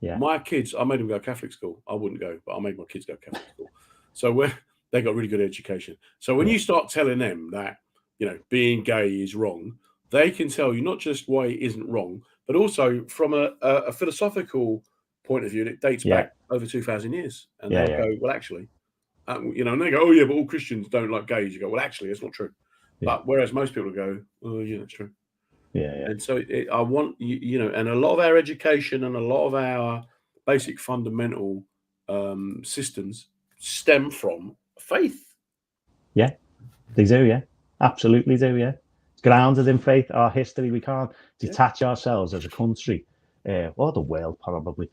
Yeah. My kids, I made them go to Catholic school. I wouldn't go, but I made my kids go to Catholic school. So they got really good education. So when you start telling them that, being gay is wrong, they can tell you not just why it isn't wrong, but also from a philosophical point of view, and it dates back over 2,000 years. And they'll go, well, actually, and they go, oh, yeah, but all Christians don't like gays. You go, well, actually, that's not true. But whereas most people go, oh, yeah, that's true. Yeah. And so I want, and a lot of our education and a lot of our basic fundamental systems stem from faith. Yeah, they do. Yeah, absolutely do. Yeah, it's grounded in faith. Our history, we can't detach ourselves as a country, or the world probably,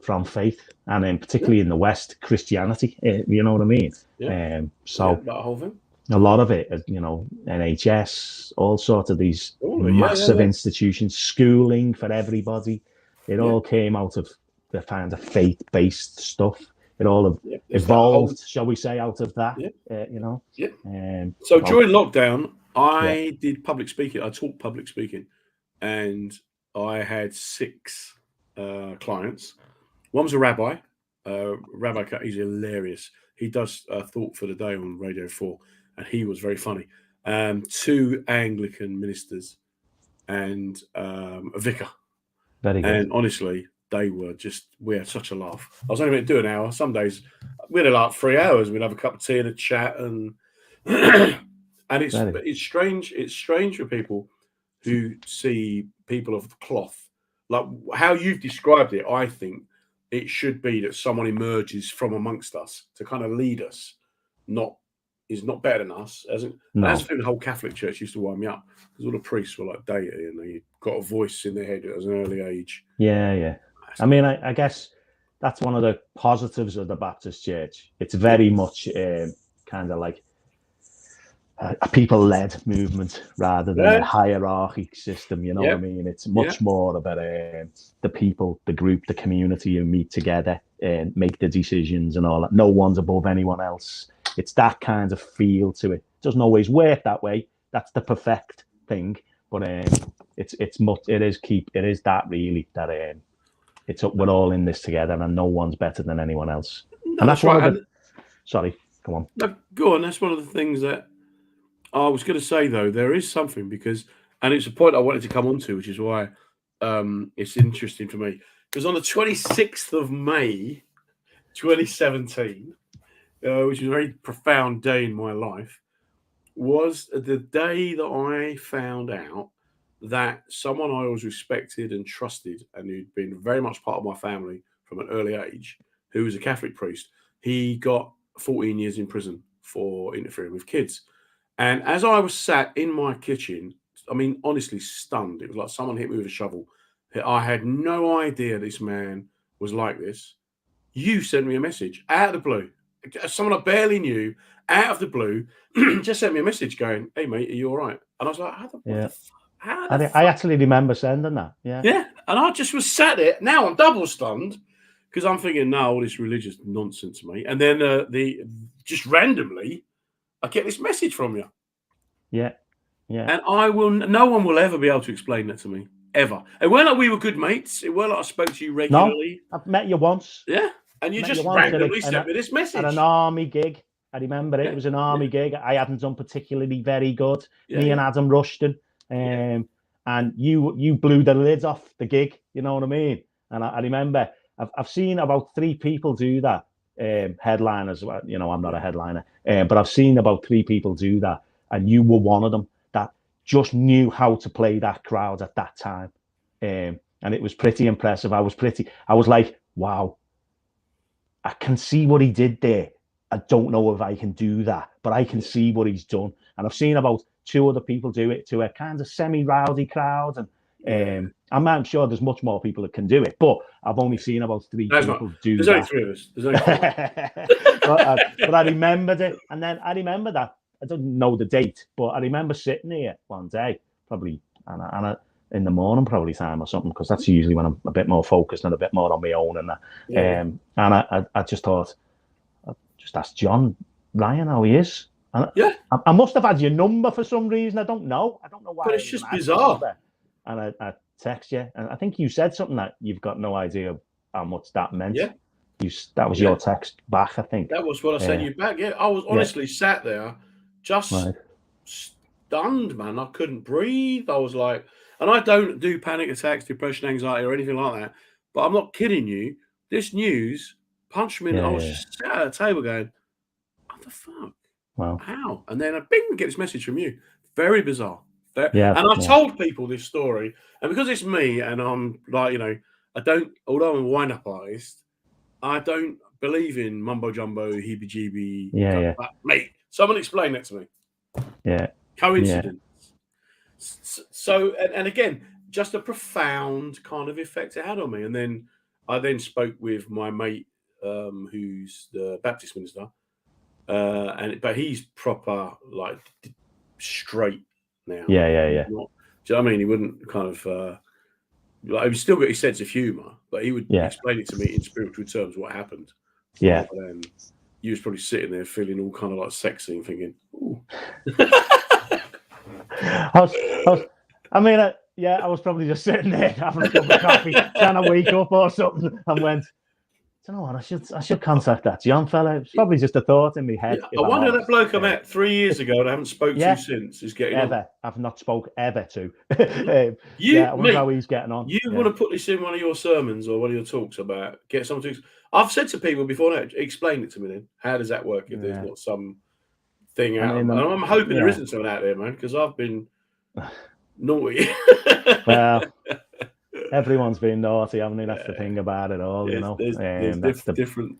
from faith, and then particularly in the West, Christianity. You know what I mean? So that whole thing. a lot of it, NHS, all sorts of these massive institutions, schooling for everybody. It all came out of the kind of faith-based stuff. It all evolved, shall we say, out of that. So during lockdown, I did public speaking. I taught public speaking, and I had 6 clients. One was a rabbi. He's hilarious. He does Thought for the Day on Radio 4, and he was very funny. 2 Anglican ministers and a vicar. Very good. And honestly, we had such a laugh. I was only meant to do an hour. Some days we'd have like 3 hours. We'd have a cup of tea and a chat, and and it's strange. It's strange for people who see people of cloth, like how you've described it. I think it should be that someone emerges from amongst us to kind of lead us, is not better than us. That's the thing the whole Catholic Church used to wind me up, because all the priests were like deity and they got a voice in their head at an early age. Yeah. I mean, I guess that's one of the positives of the Baptist Church. It's very much kind of like a people-led movement rather than a hierarchic system. You know what I mean? It's much more about the people, the group, the community who meet together and make the decisions and all that. No one's above anyone else. It's that kind of feel to it. It doesn't always work that way. That's the perfect thing, but it is that really that we're all in this together and no one's better than anyone else. And that's right. Sorry, come on. No, go on. That's one of the things that I was going to say, though. There is something and it's a point I wanted to come on to, which is why it's interesting for me. Because on the 26th of May, 2017, which is a very profound day in my life, was the day that I found out that someone I always respected and trusted and who'd been very much part of my family from an early age, who was a Catholic priest, he got 14 years in prison for interfering with kids. And as I was sat in my kitchen, I mean, honestly stunned, it was like someone hit me with a shovel. I had no idea this man was like this. You sent me a message out of the blue. Someone I barely knew, out of the blue, just sent me a message going, "Hey, mate, are you all right?" And I was like, I actually remember sending that. Yeah. And I just was sat there. Now I'm double stunned because I'm thinking, no, all this religious nonsense, mate. And then just randomly, I get this message from you. Yeah. And no one will ever be able to explain that to me, ever. It weren't like we were good mates. It weren't like I spoke to you regularly. No, I've met you once. Yeah. And you just randomly sent me this message. At an army gig. I remember it. It was an army gig. I hadn't done particularly very good. Me and Adam Rushton. And you blew the lid off the gig. You know what I mean? And I remember I've seen about 3 people do that. Headliners. I'm not a headliner. But I've seen about 3 people do that. And you were one of them that just knew how to play that crowd at that time. And it was pretty impressive. I was like, wow. I can see what he did there. I don't know if I can do that, but I can see what he's done. And I've seen about 2 other people do it to a kind of semi-rowdy crowd. And I'm sure there's much more people that can do it, but I've only seen about 3 people do that. There's only 3 of us. There's only 4. but I remembered it. And then I remember that. I don't know the date, but I remember sitting here one day, probably in the morning, probably time or something, because that's usually when I'm a bit more focused and a bit more on my own and that. And I just thought, I'll just ask John Ryan how he is. And I must have had your number for some reason. I don't know why. But it's just bizarre. And I text you, and I think you said something that you've got no idea how much that meant. Yeah. That was your text back, I think. That was what I sent you back. Yeah, I was honestly sat there, just stunned, man. I couldn't breathe. I was like, and I don't do panic attacks, depression, anxiety, or anything like that. But I'm not kidding you. This news punched me. I was just sat at a table going, "What the fuck?" Wow. How? And then bing, get this message from you. Very bizarre. Yeah. And I've told people this story, and because it's me, and I'm like, I don't. Although I'm a wind-up artist, I don't believe in mumbo jumbo, heebie-jeebie. Yeah. Mate, someone explain that to me. Yeah. Coincidence. Yeah. So, and again, just a profound kind of effect it had on me. And then I spoke with my mate, who's the Baptist minister, but he's proper like straight now. Yeah. Do you know what I mean? He wouldn't kind of he's still got his sense of humour, but he would explain it to me in spiritual terms what happened. Yeah. Rather than you was probably sitting there feeling all kind of like sexy and thinking, ooh. I was probably just sitting there having a cup of coffee, trying to wake up or something, and went, do you know what? I should contact that young fella. It's probably just a thought in my head. Yeah, I wonder that bloke I met 3 years ago and I haven't spoke to since is getting on. I've not spoke ever to. I wonder how he's getting on. You want to put this in one of your sermons or one of your talks about get someone to. I've said to people before now, explain it to me then. How does that work if there's not some thing out? And I'm hoping there isn't someone out there, man, because I've been naughty. Well, everyone's been naughty, haven't they? That's the thing about it all, you know. That's the different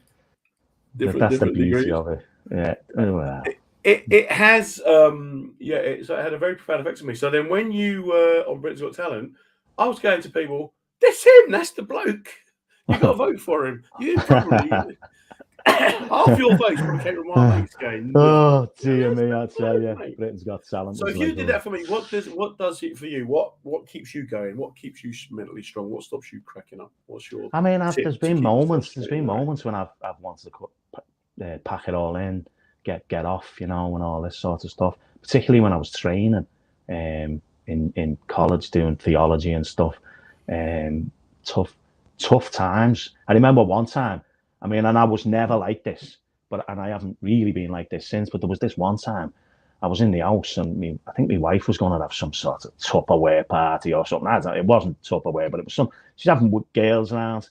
beauty degrees of it. Yeah. Well. It has so it had a very profound effect on me. So then when you were on Britain's Got Talent, I was going to people, that's him, that's the bloke. You got to vote for him. You probably half your votes probably came from my mates going. Oh dear me, I tell you, Britain's Got Talent. So if you did that for me, what does it for you? What keeps you going? What keeps you mentally strong? What stops you cracking up? What's your? I mean, there's been moments. There's been moments when I've wanted to pack it all in, get off, and all this sort of stuff. Particularly when I was training, in college doing theology and stuff. Tough times. I remember one time. I mean, and I was never like this, and I haven't really been like this since. But there was this one time, I was in the house, and I think my wife was going to have some sort of Tupperware party or something. It wasn't Tupperware, but it was she's having girls around,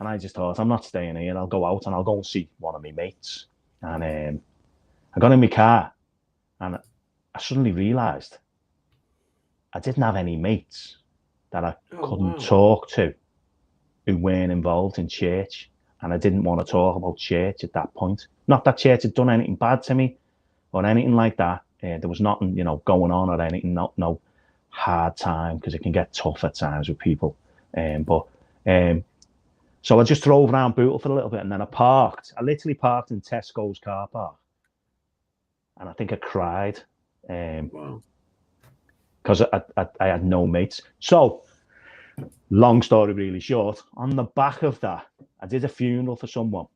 and I just thought, I'm not staying here. I'll go out and I'll go and see one of my mates. And I got in my car, and I suddenly realised I didn't have any mates that I couldn't talk to who weren't involved in church. And I didn't want to talk about church at that point. Not that church had done anything bad to me or anything like that. There was nothing, going on or anything, no hard time, because it can get tough at times with people. So I just drove around Bootle for a little bit, and then I literally parked in Tesco's car park. And I think I cried because I had no mates. So, long story really short, on the back of that, I did a funeral for someone.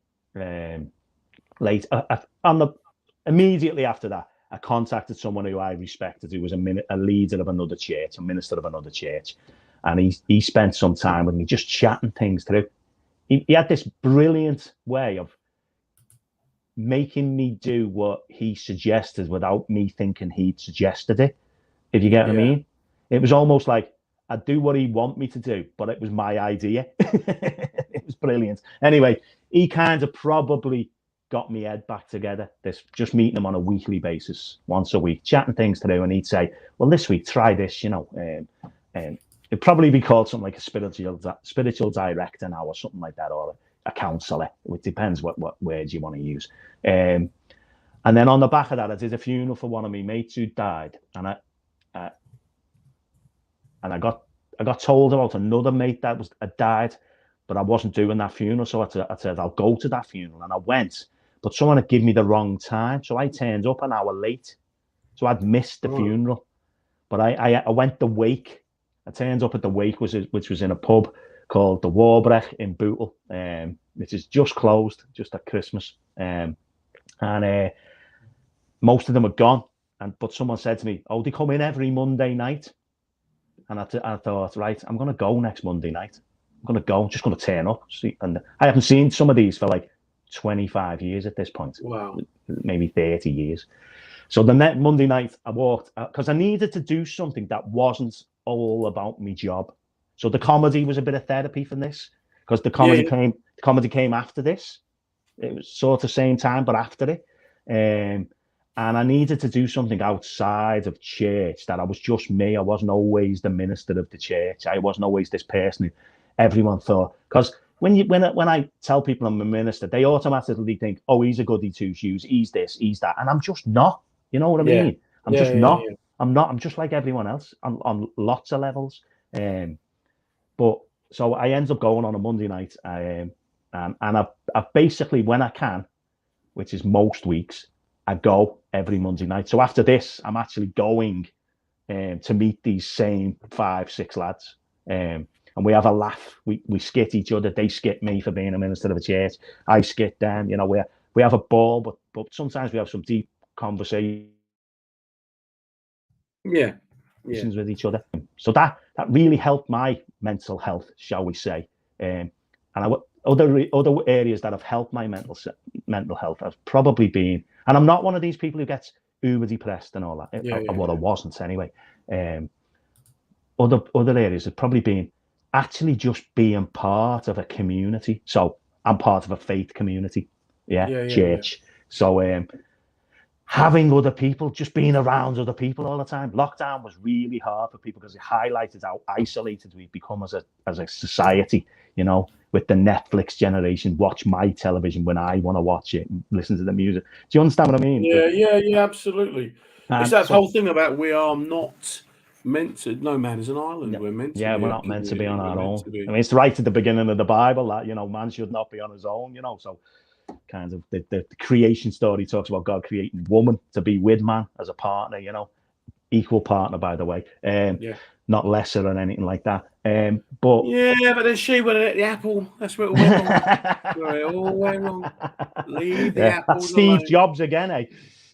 Immediately after that, I contacted someone who I respected, who was a leader of another church, a minister of another church. And he spent some time with me just chatting things through. He had this brilliant way of making me do what he suggested without me thinking he'd suggested it, if you get what I mean. It was almost like I'd do what he want me to do, but it was my idea. It was brilliant. Anyway, he kind of probably got me head back together. Just meeting him on a weekly basis, once a week, chatting things through, and he'd say, well, this week, try this, it'd probably be called something like a spiritual director now, or something like that, or a counsellor. It depends what words you want to use. And then on the back of that, I did a funeral for one of my mates who died, and I got told about another mate that had died, but I wasn't doing that funeral, so I said I'll go to that funeral, and I went, but someone had given me the wrong time, so I turned up an hour late, so I'd missed the funeral, but I went the wake. I turned up at the wake, which was in a pub called the Warbrech in Bootle, which is just closed, just at Christmas. And most of them had gone. But someone said to me, oh, they come in every Monday night. And I thought, right, I'm going to go next Monday night. I'm going to go, just going to turn up. And I haven't seen some of these for like 25 years at this point. Wow. Maybe 30 years. So the next Monday night, I walked, because I needed to do something that wasn't all about my job. So the comedy was a bit of therapy from this, because the comedy came after this. It was sort of same time, but after it. And I needed to do something outside of church, that I was just me. I wasn't always the minister of the church. I wasn't always this person who everyone thought. Because when I tell people I'm a minister, they automatically think, oh, he's a goody two shoes, he's this, he's that. And I'm just not. You know what I mean? I'm just not. Yeah. I'm not. I'm just like everyone else on lots of levels. But so I end up going on a Monday night, and I basically, when I can, which is most weeks, I go every Monday night. So after this, I'm actually going to meet these same 5-6 lads, and we have a laugh. We skit each other. They skit me for being a minister of a church. I skit them. You know, we have a ball, but sometimes we have some deep conversations. Yeah. With each other. So that really helped my mental health, shall we say. And other areas that have helped my mental health have probably been, and I'm not one of these people who gets uber depressed and all that. I wasn't anyway. Other areas have probably been actually just being part of a community. So I'm part of a faith community, church. Yeah. So having other people, just being around other people all the time. Lockdown was really hard for people because it highlighted how isolated we've become as a society, you know, with the Netflix generation, watch my television when I want to watch it, listen to the music. Do you understand what I mean? Yeah, absolutely. It's that whole thing about we are not meant to, no man is an island. We're meant to be. Yeah, we're not meant to be on our own. I mean, it's right at the beginning of the Bible that, you know, man should not be on his own, you know, so kind of the creation story talks about God creating woman to be with man as a partner, you know, equal partner, by the way, not lesser or anything like that. But then she went at the apple. That's where it went wrong. It all went wrong. Leave the apple. That's Steve Jobs again, eh?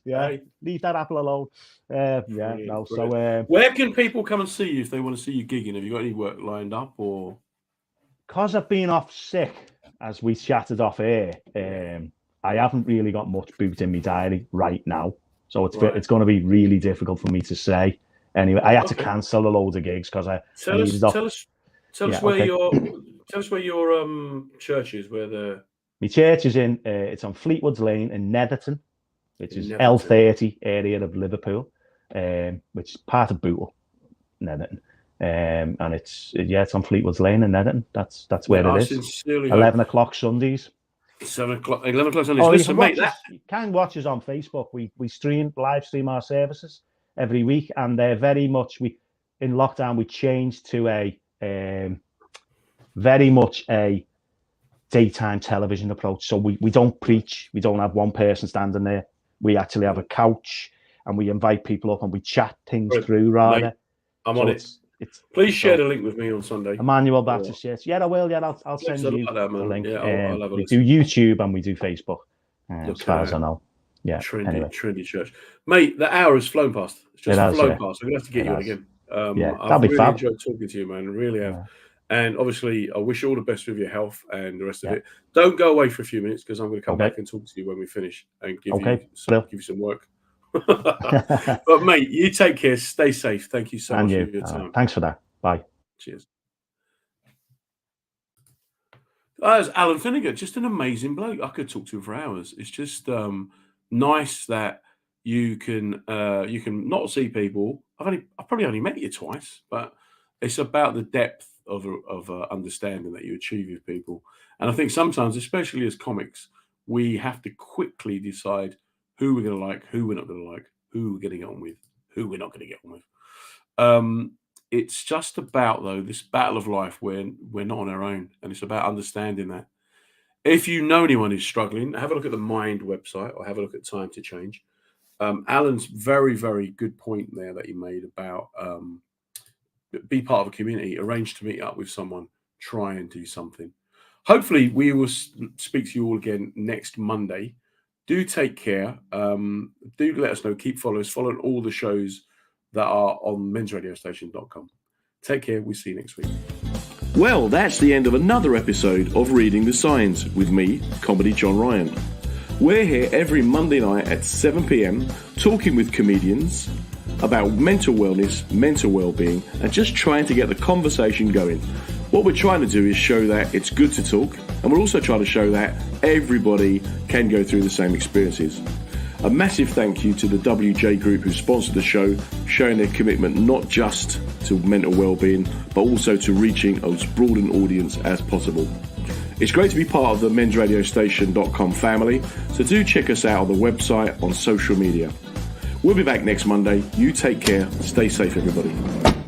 Yeah, leave that apple alone. So where can people come and see you if they want to see you gigging? Have you got any work lined up, or? Because I've been off sick, as we chatted off air, I haven't really got much booked in my diary right now. So it's going to be really difficult for me to say. Anyway, I had to cancel a load of gigs because tell us where your church is. My church is in. It's on Fleetwood Lane in Netherton, which is L30 area of Liverpool, which is part of Bootle, Netherton. And it's on Fleetwood Lane in Netherton. That's where it is. 11 o'clock Sundays. 7 o'clock, 11 o'clock Sundays. Listen, mate, you can watch us on Facebook. We live stream our services every week, and they're very much in lockdown. We changed to a very much a daytime television approach. So we don't preach. We don't have one person standing there. We actually have a couch, and we invite people up and we chat things through. Rather, mate, I'm on it. Please share the link with me on Sunday. Emmanuel Baptist Church. Yeah, I will. Yeah, I'll send you the link. Yeah, I'll have a we do YouTube and we do Facebook, as far as I know. Yeah, trendy church. Mate, the hour has flown past. It's just flown past. We're going to have to get you on again. I've really enjoyed talking to you, man. I really have. And obviously, I wish you all the best with your health and the rest of it. Don't go away for a few minutes because I'm going to come back and talk to you when we finish and give you some work. But mate, you take care, stay safe. Thank you so much for your time. Thanks for that. Bye. Cheers. That's Allen Finnegan, just an amazing bloke. I could talk to him for hours. It's just nice that you can not see people. I've probably only met you twice, but it's about the depth of understanding that you achieve with people. And I think sometimes, especially as comics, we have to quickly decide who we're going to like, who we're not going to like, who we're going to get on with, who we're not going to get on with. It's just about, though, this battle of life where we're not on our own. And it's about understanding that. If you know anyone who's struggling, have a look at the Mind website or have a look at Time to Change. Alan's very, very good point there that he made about be part of a community, arrange to meet up with someone, try and do something. Hopefully, we will speak to you all again next Monday. Do take care. Do let us know. Keep following all the shows that are on mensradiostation.com. Take care. We'll see you next week. Well, that's the end of another episode of Reading the Signs with me, Comedy John Ryan. We're here every Monday night at 7 p.m. talking with comedians about mental wellness, mental well-being, and just trying to get the conversation going. What we're trying to do is show that it's good to talk, and we're also trying to show that everybody can go through the same experiences. A massive thank you to the WJ Group who sponsored the show, showing their commitment not just to mental well-being, but also to reaching as broad an audience as possible. It's great to be part of the mensradiostation.com family, so do check us out on the website, on social media. We'll be back next Monday. You take care. Stay safe, everybody.